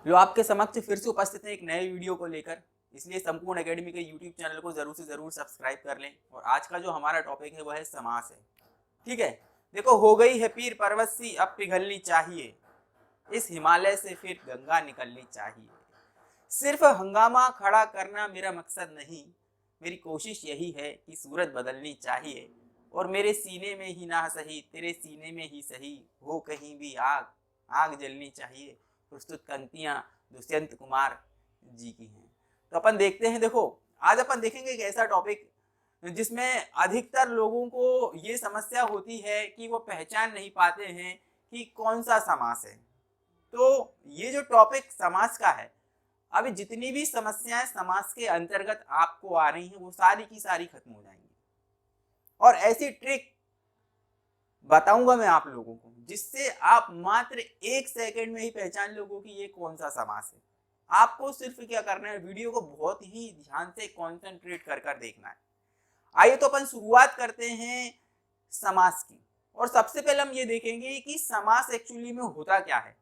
जो आपके समक्ष फिर से उपस्थित है एक नए वीडियो को लेकर। इसलिए संपूर्ण एकेडमी के यूट्यूब चैनल को जरूर से जरूर सब्सक्राइब कर लें। और आज का जो हमारा टॉपिक है वह है समास है। ठीक है, देखो, हो गई है पीर पर्वत सी अब पिघलनी चाहिए, इस हिमालय से फिर गंगा निकलनी चाहिए। सिर्फ हंगामा खड़ा करना मेरा मकसद नहीं, मेरी कोशिश यही है कि सूरत बदलनी चाहिए। और मेरे सीने में ही ना सही तेरे सीने में ही सही, हो कहीं भी आग आग जलनी चाहिए। प्रस्तुत पंक्तियां दुष्यंत कुमार जी की हैं। तो अपन देखते हैं, देखो आज अपन देखेंगे एक ऐसा टॉपिक जिसमें अधिकतर लोगों को ये समस्या होती है कि वो पहचान नहीं पाते हैं कि कौन सा समास है। तो ये जो टॉपिक समास का है, अभी जितनी भी समस्याएं समास के अंतर्गत आपको आ रही हैं वो सारी की सारी खत्म हो जाएंगी। और ऐसी ट्रिक बताऊंगा मैं आप लोगों को जिससे आप मात्र 1 सेकंड में ही पहचान लोगे कि ये कौन सा समास है। आपको सिर्फ क्या करना है, वीडियो को बहुत ही ध्यान से कंसंट्रेट कर कर देखना है। आइए तो अपन शुरुआत करते हैं समास की। और सबसे पहले हम ये देखेंगे कि समास एक्चुअली में होता क्या है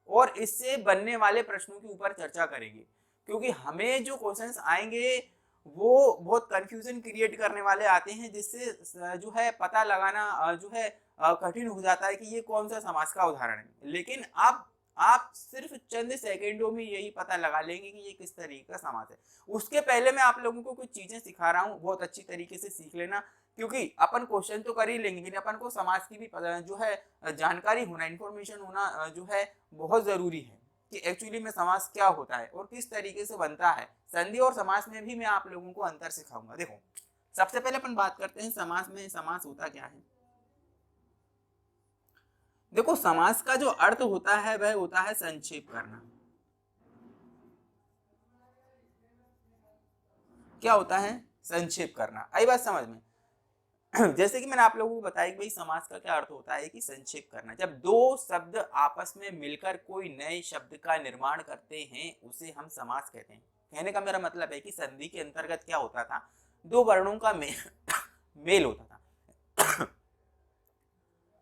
और इससे बनने वाले प्रश्नों के ऊपर चर्चा करेंगे। क्योंकि हमें जो क्वेश्चंस आएंगे वो बहुत कंफ्यूजन क्रिएट करने वाले आते हैं, जिससे जो है पता लगाना जो है कठिन हो जाता है कि ये कौन सा समास का उदाहरण है। लेकिन अब आप सिर्फ चंद सेकंडों में यही पता लगा लेंगे कि ये किस तरीके का समास है। उसके पहले मैं आप लोगों को कुछ चीजें सिखा रहा हूँ, बहुत अच्छी तरीके से सीख लेना। क्योंकि अपन क्वेश्चन तो कर ही लेंगे लेकिन अपन को समाज की भी जो है जानकारी होना, इंफॉर्मेशन होना जो है बहुत जरूरी है कि एक्चुअली में समास क्या होता है और किस तरीके से बनता है। संधि और समास में भी मैं आप लोगों को अंतर सिखाऊंगा। देखो, सबसे पहले अपन बात करते हैं समास में समास होता क्या है। देखो, समास का जो अर्थ होता है वह होता है संक्षेप करना। क्या होता है? संक्षेप करना। आई बात समझ में? जैसे कि मैंने आप लोगों को बताया कि भाई समास का क्या अर्थ होता है कि संक्षेप करना। जब दो शब्द आपस में मिलकर कोई नए शब्द का निर्माण करते हैं उसे हम समास कहते हैं। कहने का मेरा मतलब है कि संधि के अंतर्गत क्या होता था, दो वर्णों का मेल होता था।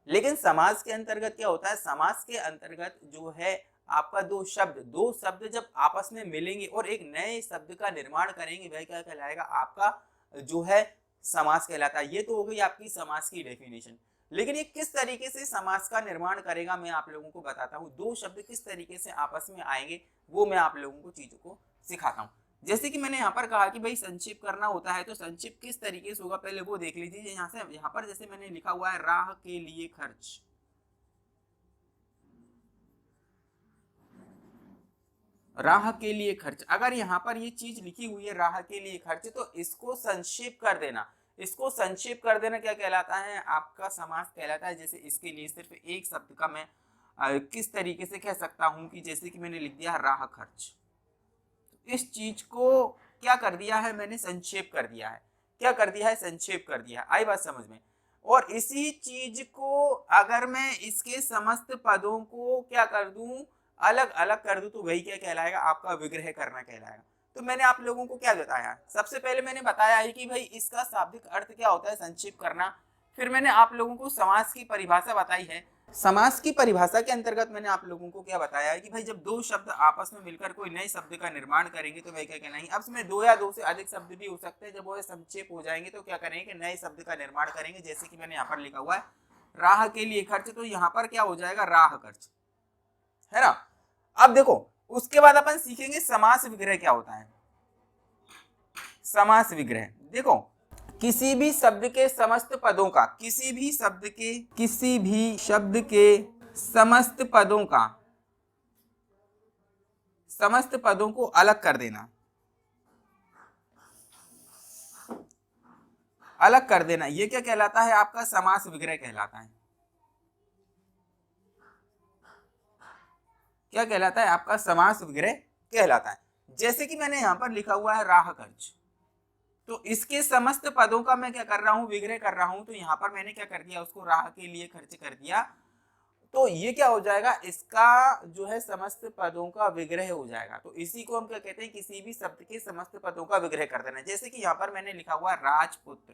लेकिन समास के अंतर्गत क्या होता है, समास के अंतर्गत जो है आपका दो शब्द जब आपस में मिलेंगे और एक नए शब्द का निर्माण करेंगे वह क्या कहलाएगा, आपका जो है समास कहलाता है। ये तो हो गई आपकी समास की डेफिनेशन। लेकिन ये किस तरीके से समास का निर्माण करेगा मैं आप लोगों को बताता हूँ। दो शब्द किस तरीके से आपस में आएंगे वो मैं आप लोगों को चीजों को सिखाता हूँ। जैसे कि मैंने यहाँ पर कहा कि भाई संक्षेप करना होता है, तो संक्षेप किस तरीके से होगा पहले वो देख लीजिए। यहाँ पर जैसे मैंने लिखा हुआ है राह के लिए खर्च। राह के लिए खर्च, अगर यहाँ पर ये चीज लिखी हुई है राह के लिए खर्च, तो इसको संक्षेप कर देना। इसको संक्षेप कर देना क्या कहलाता है, आपका समास कहलाता है। जैसे इसके लिए सिर्फ एक शब्द का मैं किस तरीके से कह सकता हूं कि जैसे कि मैंने लिख दिया राह खर्च। इस चीज को क्या कर दिया है मैंने, संक्षेप कर दिया है। क्या कर दिया है, संक्षेप कर दिया है। आई बात समझ में? और इसी चीज को अगर मैं इसके समस्त पदों को क्या कर दूं, अलग अलग कर दूं, तो वही क्या कहलाएगा, आपका विग्रह करना कहलाएगा। तो मैंने आप लोगों को क्या बताया, सबसे पहले मैंने बताया है कि भाई इसका शाब्दिक अर्थ क्या होता है, संक्षेप करना। फिर मैंने आप लोगों को समास की परिभाषा बताई है। समास की परिभाषा के अंतर्गत मैंने आप लोगों को क्या बताया है कि भाई जब दो शब्द आपस में मिलकर कोई नए शब्द का निर्माण करेंगे तो वह क्या कहना है। अब इसमें दो या दो से अधिक शब्द भी हो सकते हैं। जब वो संक्षेप हो जाएंगे तो क्या करेंगे, नए शब्द का निर्माण करेंगे। जैसे कि मैंने यहाँ पर लिखा हुआ है राह के लिए खर्च, तो यहाँ पर क्या हो जाएगा, राह खर्च, है ना। अब देखो, उसके बाद अपन सीखेंगे समास विग्रह क्या होता है। समास विग्रह, देखो, किसी भी शब्द के समस्त पदों का, किसी भी शब्द के समस्त पदों को अलग कर देना। अलग कर देना ये क्या कहलाता है, आपका समास विग्रह कहलाता है। क्या कहलाता है, आपका समास विग्रह कहलाता है। जैसे कि मैंने यहां पर लिखा हुआ है राह खर्च, तो इसके समस्त पदों का मैं क्या कर रहा हूं, विग्रह कर रहा हूं। तो यहाँ पर मैंने क्या कर दिया, उसको राह के लिए खर्च कर दिया। तो ये क्या हो जाएगा, इसका जो है समस्त पदों का विग्रह हो जाएगा। तो इसी को हम क्या कहते हैं, किसी भी शब्द के समस्त पदों का विग्रह कर देना। जैसे कि यहाँ पर मैंने लिखा हुआ राजपुत्र।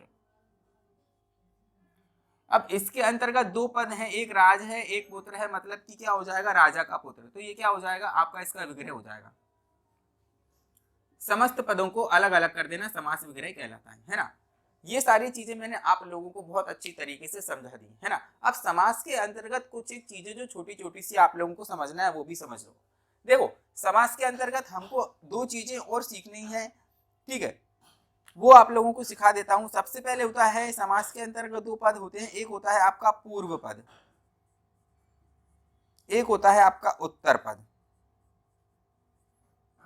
अब इसके अंतर्गत दो पद हैं, एक राज है एक पुत्र है, मतलब कि क्या हो जाएगा, राजा का पुत्र। तो ये क्या हो जाएगा आपका, इसका विग्रह हो जाएगा। समस्त पदों को अलग अलग कर देना समास विग्रह कहलाता है ना। ये सारी चीजें मैंने आप लोगों को बहुत अच्छी तरीके से समझा दी है ना। अब समास के अंतर्गत कुछ एक चीजें जो छोटी छोटी सी आप लोगों को समझना है वो भी समझ लो। देखो समास के अंतर्गत हमको दो चीजें और सीखनी है, ठीक है, वो आप लोगों को सिखा देता हूं। सबसे पहले होता है समास के अंतर्गत दो पद होते हैं, एक होता है आपका पूर्व पद, एक होता है आपका उत्तर पद।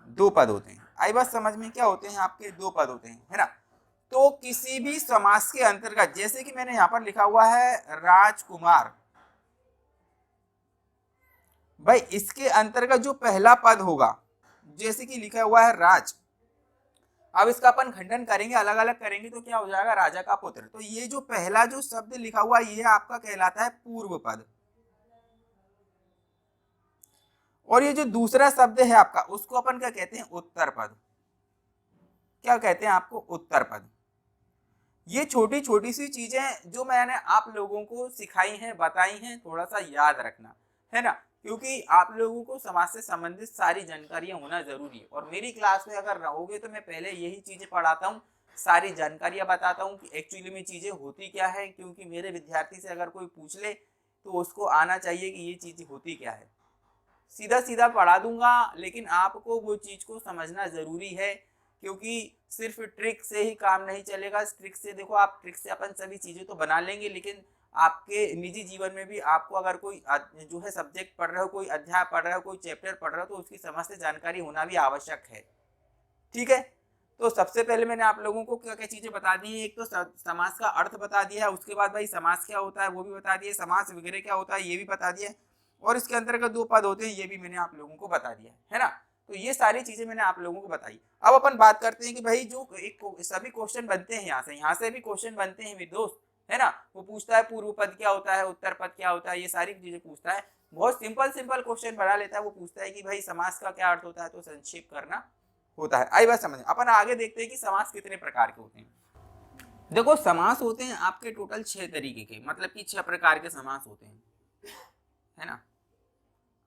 दो पद होते हैं, आई बात समझ में, क्या होते हैं आपके, दो पद होते हैं, है ना। तो किसी भी समास के अंतर्गत, जैसे कि मैंने यहां पर लिखा हुआ है राजकुमार, भाई इसके अंतर्गत जो पहला पद होगा, जैसे कि लिखा हुआ है राज, अब इसका अपन खंडन करेंगे, अलग अलग करेंगे तो क्या हो जाएगा, राजा का पुत्र। तो ये जो पहला जो शब्द लिखा हुआ ये आपका कहलाता है पूर्व पद, और ये जो दूसरा शब्द है आपका उसको अपन क्या कहते हैं, उत्तर पद। क्या कहते हैं आपको, उत्तर पद। ये छोटी छोटी सी चीजें जो मैंने आप लोगों को सिखाई हैं, बताई हैं, थोड़ा सा याद रखना है ना, क्योंकि आप लोगों को समाज से संबंधित सारी जानकारियां होना जरूरी है। और मेरी क्लास में अगर रहोगे तो मैं पहले यही चीजें पढ़ाता हूँ, सारी जानकारियां बताता हूँ कि एक्चुअली में चीजें होती क्या है, क्योंकि मेरे विद्यार्थी से अगर कोई पूछ ले तो उसको आना चाहिए कि ये चीज होती क्या है। सीधा सीधा पढ़ा दूंगा, लेकिन आपको वो चीज को समझना जरूरी है, क्योंकि सिर्फ ट्रिक से ही काम नहीं चलेगा। ट्रिक से देखो, आप ट्रिक से अपन सभी चीजें तो बना लेंगे, लेकिन आपके निजी जीवन में भी आपको अगर कोई जो है सब्जेक्ट पढ़ रहे हो, कोई अध्याय पढ़ रहे हो, कोई चैप्टर पढ़ रहे हो, तो उसकी समझ से जानकारी होना भी आवश्यक है, ठीक है। तो सबसे पहले मैंने आप लोगों को क्या क्या चीजें बता दी है, एक तो समास का अर्थ बता दिया है, उसके बाद भाई समास क्या होता है वो भी बता दिया, समास वगैरह क्या होता है ये भी बता दिया, और इसके अंतर्गत दो पद होते हैं ये भी मैंने आप लोगों को बता दिया है ना। तो ये सारी चीजें मैंने आप लोगों को बताई। अब अपन बात करते हैं कि भाई जो एक सभी क्वेश्चन बनते हैं, यहाँ से भी क्वेश्चन बनते हैं मेरे दोस्त, है ना। वो पूछता है पूर्व पद क्या होता है, उत्तर पद क्या होता है, ये सारी चीजें पूछता है। बहुत सिंपल सिंपल क्वेश्चन बना लेता है। वो पूछता है कि भाई समास का क्या अर्थ होता है, तो संक्षेप करना होता है। आई बात समझ। अपन आगे देखते हैं कि समास कितने प्रकार के होते हैं। देखो समास होते हैं आपके टोटल 6 तरीके के, मतलब कि 6 प्रकार के समास होते हैं, है ना।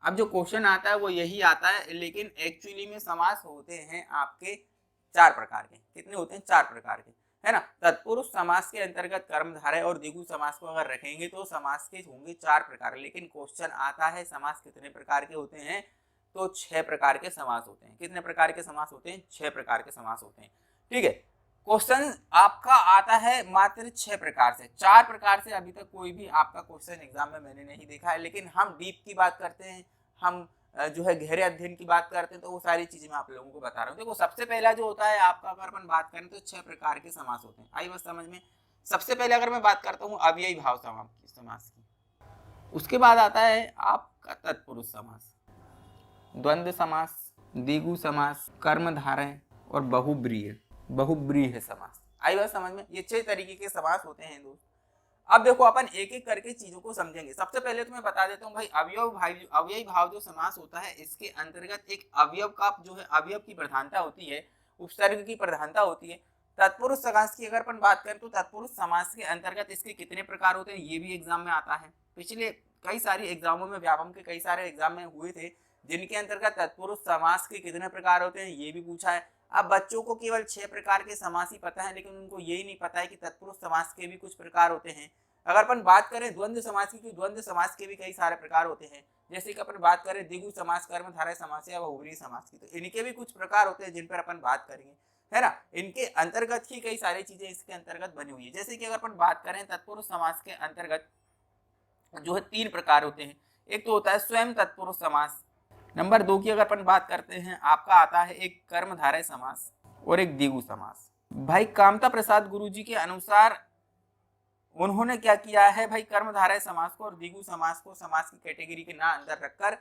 अब जो क्वेश्चन आता है वो यही आता है, लेकिन एक्चुअली में समास होते हैं आपके 4 प्रकार के। कितने होते हैं, 4 प्रकार के, है ना। तत्पुरुष समास के अंतर्गत कर्मधारय और द्विगु समास को अगर रखेंगे तो समास के होंगे 4 प्रकार, लेकिन क्वेश्चन आता है समास कितने प्रकार के होते हैं, तो 6 प्रकार के समास होते हैं। कितने प्रकार के समास होते हैं, 6 प्रकार के समास होते हैं, ठीक है। क्वेश्चन आपका आता है मात्र 6 प्रकार से, 4 प्रकार से अभी तक कोई भी आपका क्वेश्चन एग्जाम में मैंने नहीं देखा है। लेकिन हम डीप की बात करते हैं, हम जो है गहरे अध्ययन की बात करते हैं, तो वो सारी चीजें मैं आप लोगों को बता रहा हूँ। देखो सबसे पहला जो होता है आपका, अगर अपन बात करें तो 6 प्रकार के समास होते हैं। आई बस समझ में। सबसे पहले अगर मैं बात करता हूँ अव्ययी भाव समास की, उसके बाद आता है आपका तत्पुरुष समास, द्वंद्व समास, द्विगु समास, कर्मधारय और बहुब्रीहि समास। आई बात समझ में। ये 6 तरीके के समास होते हैं दोस्त। अब देखो अपन एक एक करके चीजों को समझेंगे। सबसे पहले तो मैं बता देता हूँ भाई, अव्ययी भाव जो समास होता है, इसके अंतर्गत एक अवयव का जो है अवयव की प्रधानता होती है, उपसर्ग की प्रधानता होती है। तत्पुरुष समास की अगर अपन बात करें तो तत्पुरुष समास के अंतर्गत इसके कितने प्रकार होते हैं, ये भी एग्जाम में आता है। पिछले कई सारे एग्जामों में, व्यापम के कई सारे एग्जाम में हुए थे, जिनके अंतर्गत तत्पुरुष समास के कितने प्रकार होते हैं ये भी पूछा है। अब बच्चों को केवल 6 प्रकार के समास ही पता है, लेकिन उनको यही नहीं पता है कि तत्पुरुष समास के भी कुछ प्रकार होते हैं। अगर अपन बात करें द्वंद्व समास की, द्वंद्व समास के भी कई सारे प्रकार होते हैं। जैसे कि अपन बात करें द्विगु समास, कर्मधारय समास या बहुब्रीहि समास की, तो इनके भी कुछ प्रकार होते हैं जिन पर अपन बात करेंगे, है ना। इनके अंतर्गत ही कई सारी चीजें इसके अंतर्गत बनी हुई है। जैसे कि अगर अपन बात करें तत्पुरुष समास के अंतर्गत जो है 3 प्रकार होते हैं। एक तो होता है स्वयं तत्पुरुष समास। नंबर 2 की अगर अपन बात करते हैं, आपका आता है एक कर्मधारय समास और एक द्विगु समास। भाई कामता प्रसाद गुरुजी के अनुसार उन्होंने क्या किया है भाई, कर्मधारय समास को और द्विगु समास को समास की कैटेगरी के ना अंदर रखकर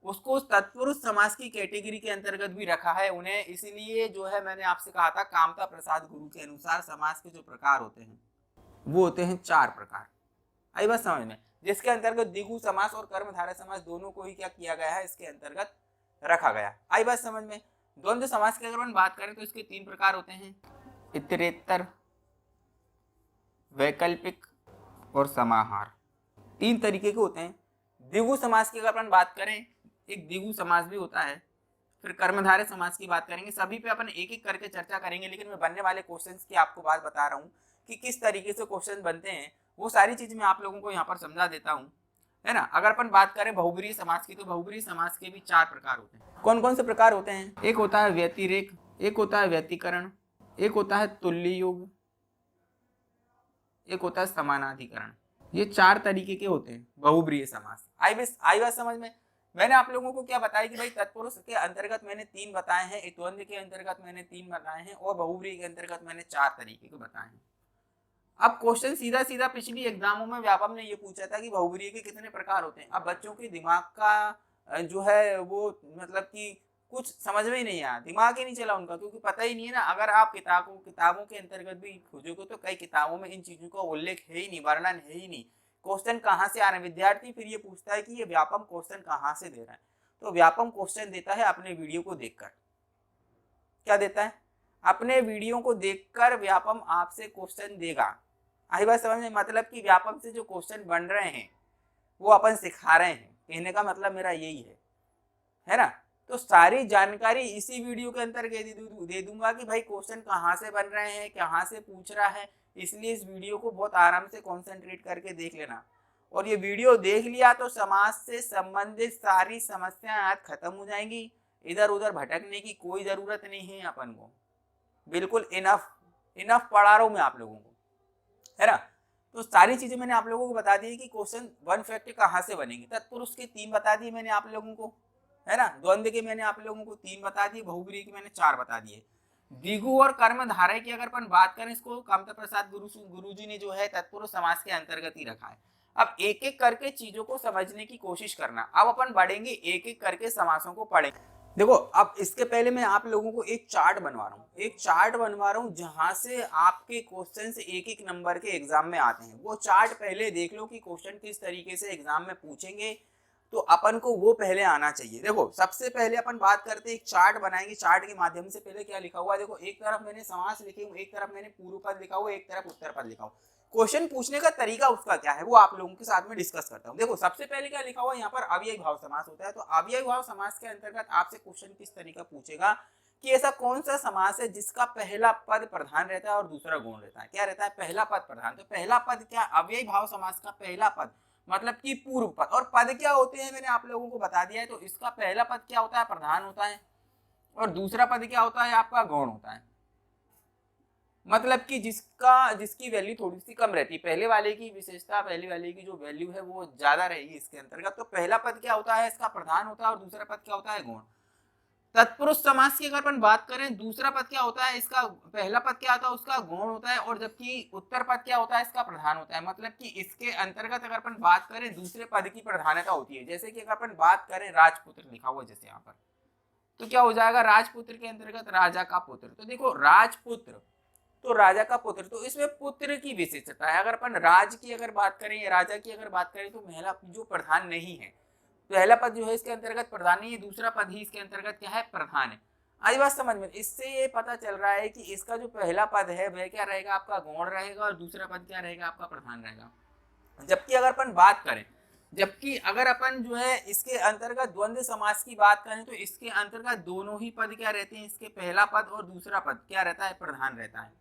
उसको तत्पुरुष समास की कैटेगरी के अंतर्गत भी रखा है उन्हें। इसीलिए जो है मैंने आपसे कहा था कामता प्रसाद गुरु के अनुसार समास के जो प्रकार होते हैं वो होते हैं 4 प्रकार। आई बात समझ में। जिसके अंतर्गत द्विगु समास और कर्मधारय समास दोनों को ही क्या किया गया है, इसके अंतर्गत रखा गया। आई बात समझ में। द्वंद्व समास की अगर हम बात करें तो इसके 3 प्रकार होते हैं, इतरेतर, वैकल्पिक और समाहार, 3 तरीके के होते हैं। द्विगु समास की अगर अपन बात करें, एक द्विगु समास भी होता है, फिर कर्मधारय समास की बात करेंगे। सभी पे अपन एक एक करके चर्चा करेंगे, लेकिन मैं बनने वाले क्वेश्चंस की आपको बात बता रहा हूँ कि किस तरीके से क्वेश्चन बनते हैं, वो सारी चीज मैं आप लोगों को यहाँ पर समझा देता हूँ, है ना। अगर अपन बात करें बहुब्रीहि समास की, तो बहुब्रीहि समास के भी 4 प्रकार होते हैं। कौन कौन से प्रकार होते हैं? एक होता है व्यतिरेक, एक होता है व्यतिकरण, एक होता है तुल्य योग, एक होता है समानाधिकरण। ये 4 तरीके के होते हैं बहुब्रीहि समास। आई बात समझ में? मैंने आप लोगों को क्या बताया कि भाई तत्पुरुष के अंतर्गत मैंने 3 बताए हैं, एक द्वंद्व के अंतर्गत मैंने 3 बताए हैं, और बहुब्रीहि के अंतर्गत मैंने 4 तरीके के बताए हैं। अब क्वेश्चन सीधा सीधा पिछली एग्जामों में व्यापम ने ये पूछा था कि बहुब्रीहि के कितने प्रकार होते हैं। अब बच्चों के दिमाग का जो है वो मतलब कि कुछ समझ में ही नहीं आया, दिमाग ही नहीं चला उनका, क्योंकि पता ही नहीं है ना। अगर आप किताबों के अंतर्गत भी खोजोगे तो कई किताबों में इन चीजों का उल्लेख है ही नहीं, वर्णन है ही नहीं। क्वेश्चन कहाँ से आ रहे हैं? विद्यार्थी फिर ये पूछता है कि ये व्यापम क्वेश्चन कहाँ से दे रहा है। तो व्यापम क्वेश्चन देता है अपने वीडियो को देखकर। क्या देता है? अपने वीडियो को देखकर व्यापम आपसे क्वेश्चन देगा। आई बात समझ में? मतलब कि व्यापम से जो क्वेश्चन बन रहे हैं वो अपन सिखा रहे हैं, कहने का मतलब मेरा यही है ना। तो सारी जानकारी इसी वीडियो के अंतर्गत दे दूंगा कि भाई क्वेश्चन कहाँ से बन रहे हैं, कहाँ से पूछ रहा है। इसलिए इस वीडियो को बहुत आराम से कंसंट्रेट करके देख लेना, और ये वीडियो देख लिया तो समाज से संबंधित सारी समस्याएं आज खत्म हो जाएंगी। इधर उधर भटकने की कोई जरूरत नहीं है अपन को। बिल्कुल इनफ पढ़ा रहा हूं मैं आप लोगों को, है ना। तो सारी चीजें मैंने आप लोगों को बता दी कि क्वेश्चन 1 फैक्ट कहाँ से बनेंगे। तत्पुरुष के 3 बता दिए मैंने आप लोगों को, है ना। द्वंद्व के मैंने आप लोगों को 3 बता दिए, बहुब्रीहि के मैंने 4 बता दिए। द्विगु और कर्मधारय की अगर अपन बात करें, इसको कामता प्रसाद गुरुजी ने जो है तत्पुरुष समास के अंतर्गत ही रखा है। अब एक एक करके चीजों को समझने की कोशिश करना। अब अपन बढ़ेंगे, एक एक करके समासों को पढ़ेंगे। देखो, अब इसके पहले मैं आप लोगों को एक चार्ट बनवा रहा हूँ, जहां से आपके क्वेश्चन एक एक नंबर के एग्जाम में आते हैं। वो चार्ट पहले देख लो कि क्वेश्चन किस तरीके से एग्जाम में पूछेंगे, तो अपन को वो पहले आना चाहिए। देखो, सबसे पहले अपन बात करते हैं, एक चार्ट बनाएंगे। चार्ट के माध्यम से पहले क्या लिखा हुआ है देखो, एक तरफ मैंने समास लिखे हुए, एक तरफ मैंने पूर्व पद लिखा हुआ, एक तरफ उत्तर पद लिखा हुआ। क्वेश्चन पूछने का तरीका उसका क्या है वो आप लोगों के साथ में डिस्कस करता हूँ। देखो, सबसे पहले क्या लिखा हुआ है यहाँ पर, अव्ययी भाव समास होता है। तो अव्ययी भाव समास के अंतर्गत आपसे क्वेश्चन किस तरीका पूछेगा कि ऐसा कौन सा समास है जिसका पहला पद प्रधान रहता है और दूसरा गौण रहता है। क्या रहता है? पहला पद प्रधान। तो पहला पद क्या? अव्ययी भाव समास का पहला पद मतलब कि पूर्व पद। और पद क्या होते हैं मैंने आप लोगों को बता दिया है। तो इसका पहला पद क्या होता है? प्रधान होता है, और दूसरा पद क्या होता है? आपका गौण होता है। मतलब कि जिसकी वैल्यू थोड़ी सी कम रहती है। पहले वाले की विशेषता, पहले वाले की जो वैल्यू है वो ज्यादा रहेगी इसके अंतर्गत। तो पहला पद क्या होता है? इसका प्रधान होता है, और दूसरा पद क्या होता है? गौण। तत्पुरुष समास की अगर अपन बात करें, दूसरा पद क्या होता है? इसका पहला पद क्या होता है? उसका गौण होता है, और जबकि उत्तर पद क्या होता है? इसका प्रधान होता है। मतलब कि इसके अंतर्गत अगर अपन बात करें, दूसरे पद की प्रधानता होती है। जैसे कि अगर अपन बात करें, राजपुत्र लिखा हुआ जैसे यहाँ पर, तो क्या हो जाएगा? राजपुत्र के अंतर्गत राजा का पुत्र। तो देखो, राजपुत्र तो राजा का पुत्र, तो इसमें पुत्र की विशेषता है। अगर अपन राज की अगर बात करें या राजा की अगर बात करें, तो महिला जो प्रधान नहीं है, पहला पद जो है इसके अंतर्गत प्रधान नहीं है, दूसरा पद ही इसके अंतर्गत क्या है? प्रधान है। आज बात समझ में? इससे ये पता चल रहा है कि इसका जो पहला पद है वह क्या रहेगा? आपका गौण रहेगा, और दूसरा पद क्या रहेगा? आपका प्रधान रहेगा। जबकि अगर अपन बात करें, जबकि अगर अपन जो है इसके अंतर्गत द्वंद्व समास की बात करें, तो इसके अंतर्गत दोनों ही पद क्या रहते हैं? इसके पहला पद और दूसरा पद क्या रहता है? प्रधान रहता है।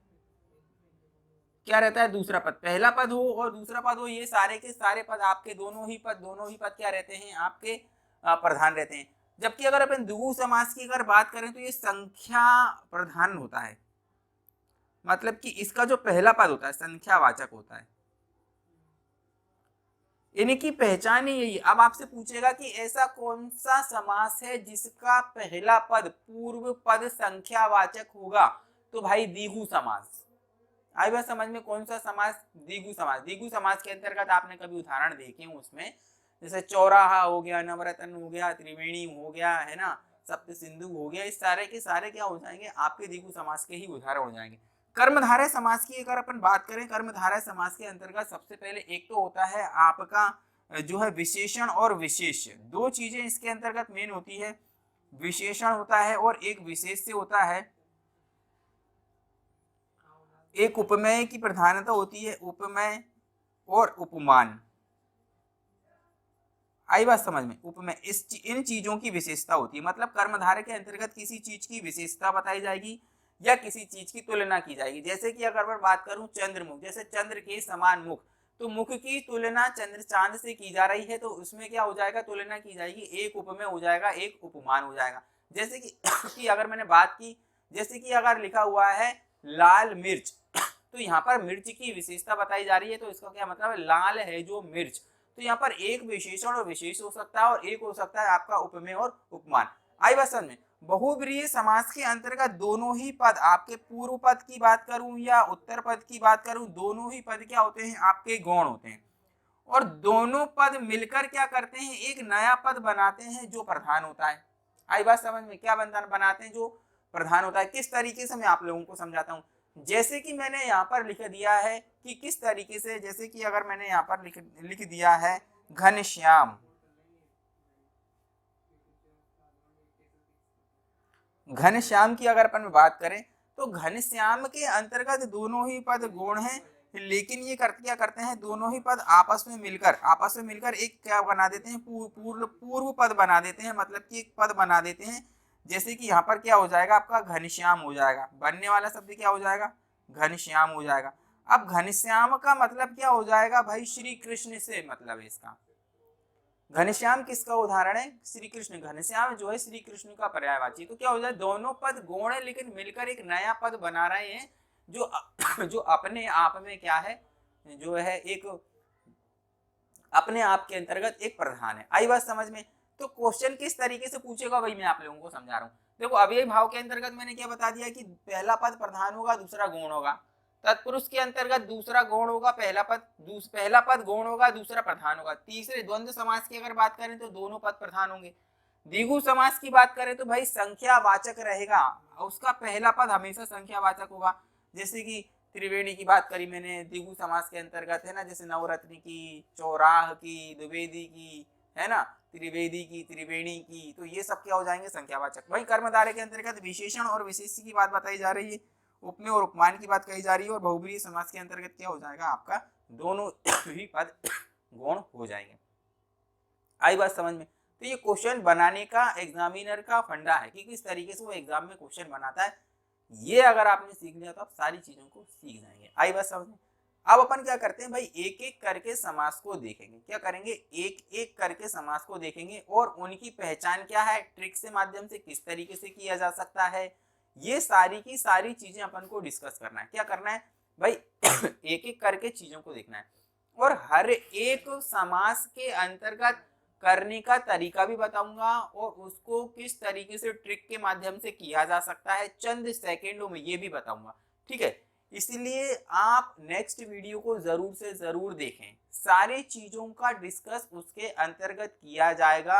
क्या रहता है? दूसरा पद। पहला पद हो और दूसरा पद हो, ये सारे के सारे पद आपके दोनों ही पद क्या रहते हैं? आपके प्रधान रहते हैं। जबकि अगर अपन द्विगु समास की अगर बात करें, तो ये संख्या प्रधान होता है। मतलब कि इसका जो पहला पद होता है संख्यावाचक होता है। इनकी पहचान ही यही। अब आपसे पूछेगा कि ऐसा कौन सा समास है जिसका पहला पद पूर्व पद संख्यावाचक होगा, तो भाई द्विगु समास। आई बात समझ में? कौन सा समास? द्विगु समास। द्विगु समास के अंतर्गत आपने कभी उदाहरण देखे हो उसमें, जैसे चौराहा हो गया, नवरत्न हो गया, त्रिवेणी हो गया, है ना, सप्त सिंधु हो गया, इस सारे के सारे क्या हो जाएंगे? आपके द्विगु समास के ही उदाहरण हो जाएंगे। कर्मधारय समास की अगर अपन बात करें, कर्मधारय समास के अंतर्गत सबसे पहले एक तो होता है आपका जो है विशेषण और विशेष्य। दो चीजें इसके अंतर्गत मेन होती है। विशेषण होता है और एक विशेष्य होता है। एक उपमेय की प्रधानता होती है, उपमेय और उपमान। आई बात समझ में? उपमेय इन चीजों की विशेषता होती है, मतलब कर्मधारय के अंतर्गत किसी चीज की विशेषता बताई जाएगी या किसी चीज की तुलना की जाएगी। जैसे कि अगर मैं बात करूं चंद्रमुख, जैसे चंद्र के समान मुख, तो मुख की तुलना चंद्र चांद से की जा रही है, तो उसमें क्या हो जाएगा, तुलना की जाएगी, एक उपमेय हो जाएगा, एक उपमान हो जाएगा। जैसे कि अगर मैंने बात की, जैसे कि अगर लिखा हुआ है लाल मिर्च, तो यहाँ पर मिर्च की विशेषता बताई जा रही है, तो इसका क्या मतलब है, लाल है जो मिर्च, तो यहाँ पर एक विशेषण और विशेष हो सकता है और एक हो सकता है आपका उपमेय और उपमान। आई बात समझ में? बहुब्रीहि समास के अंतर्गत दोनों ही पद, आपके पूर्व पद की बात करूं या उत्तर पद की बात करूं, दोनों ही पद क्या होते हैं, आपके गौण होते हैं, और दोनों पद मिलकर क्या करते हैं, एक नया पद बनाते हैं जो प्रधान होता है। आई बात समझ में? क्या बनाते हैं, जो प्रधान होता है। किस तरीके से, मैं आप लोगों को समझाता हूँ। जैसे कि मैंने यहाँ पर लिख दिया है कि किस तरीके से, जैसे कि अगर मैंने यहाँ पर लिख दिया है घनश्याम, घनश्याम की अगर अपन बात करें, तो घनश्याम के अंतर्गत दोनों ही पद गौण हैं, लेकिन ये क्या करते हैं, दोनों ही पद आपस में मिलकर एक क्या बना देते हैं, पूर्व पद बना देते हैं, मतलब कि एक पद बना देते हैं। जैसे कि यहाँ पर क्या हो जाएगा, आपका घनश्याम हो जाएगा, बनने वाला शब्द क्या हो जाएगा, घनश्याम हो जाएगा। अब घनश्याम का मतलब क्या हो जाएगा भाई, श्री कृष्ण से मतलब है इसका। घनश्याम किसका उदाहरण है, श्री कृष्ण। घनश्याम जो है श्री कृष्ण का पर्यायवाची। तो क्या हो जाए, दोनों पद गौण है लेकिन मिलकर एक नया पद बना रहे हैं, जो जो अपने आप में क्या है, जो है एक अपने आप के अंतर्गत एक प्रधान है। आई बात समझ में? तो क्वेश्चन किस तरीके से पूछेगा वही मैं आप लोगों को समझा रहा हूँ। देखो अव्ययी भाव के अंतर्गत मैंने क्या बता दिया कि पहला पद प्रधान होगा, दूसरा गौण होगा। तत्पुरुष के अंतर्गत दूसरा गौण होगा, पहला पद गौण होगा, दूसरा प्रधान होगा। तीसरे द्वंद्व समास की अगर बात करें तो दोनों पद प्रधान होंगे। द्विगु समास की बात करें तो भाई संख्यावाचक रहेगा, उसका पहला पद हमेशा संख्यावाचक होगा। जैसे कि त्रिवेणी की बात करी मैंने, द्विगु समास के अंतर्गत है ना, जैसे नवरत्न की, चौराह की, द्विवेदी की, है ना, त्रिवेदी की, त्रिवेणी की, तो ये सब क्या हो जाएंगे, संख्यावाचक। वही कर्मधारय के अंतर्गत विशेषण और विशेषी की बात बताई जा रही है, उपमेय और उपमान की बात कही जा रही है, और बहुब्रीहि समास के अंतर्गत क्या हो जाएगा, आपका दोनों ही पद गौण हो जाएंगे। आई बात समझ में? तो ये क्वेश्चन बनाने का एग्जामिनर का फंडा है कि किस तरीके से वो एग्जाम में क्वेश्चन बनाता है। ये अगर आपने सीख लिया तो आप सारी चीजों को सीख जाएंगे। आई बात समझ में? अब अपन क्या करते हैं भाई, एक एक करके समास को देखेंगे। क्या करेंगे, एक एक करके समास को देखेंगे और उनकी पहचान क्या है, ट्रिक से माध्यम से किस तरीके से किया जा सकता है, ये सारी की सारी चीजें अपन को डिस्कस करना है। क्या करना है भाई, एक एक करके चीजों को देखना है और हर एक समास के अंतर्गत करने का तरीका भी बताऊंगा और उसको किस तरीके से ट्रिक के माध्यम से किया जा सकता है चंद सेकंडों में, ये भी बताऊंगा। ठीक है, इसलिए आप नेक्स्ट वीडियो को जरूर से जरूर देखें, सारी चीजों का डिस्कस उसके अंतर्गत किया जाएगा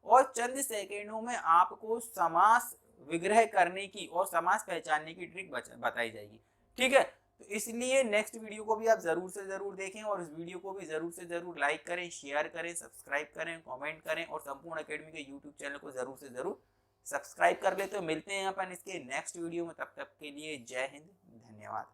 और चंद सेकंडों में आपको समास विग्रह करने की और समास पहचानने की ट्रिक बताई जाएगी। ठीक है, तो इसलिए नेक्स्ट वीडियो को भी आप जरूर से जरूर देखें और इस वीडियो को भी जरूर से जरूर लाइक करें, शेयर करें, सब्सक्राइब करें, कमेंट करें और संपूर्ण एकेडमी के यूट्यूब चैनल को जरूर से जरूर सब्सक्राइब कर ले। तो मिलते हैं अपन इसके नेक्स्ट वीडियो में, तब तक के लिए जय हिंद, धन्यवाद।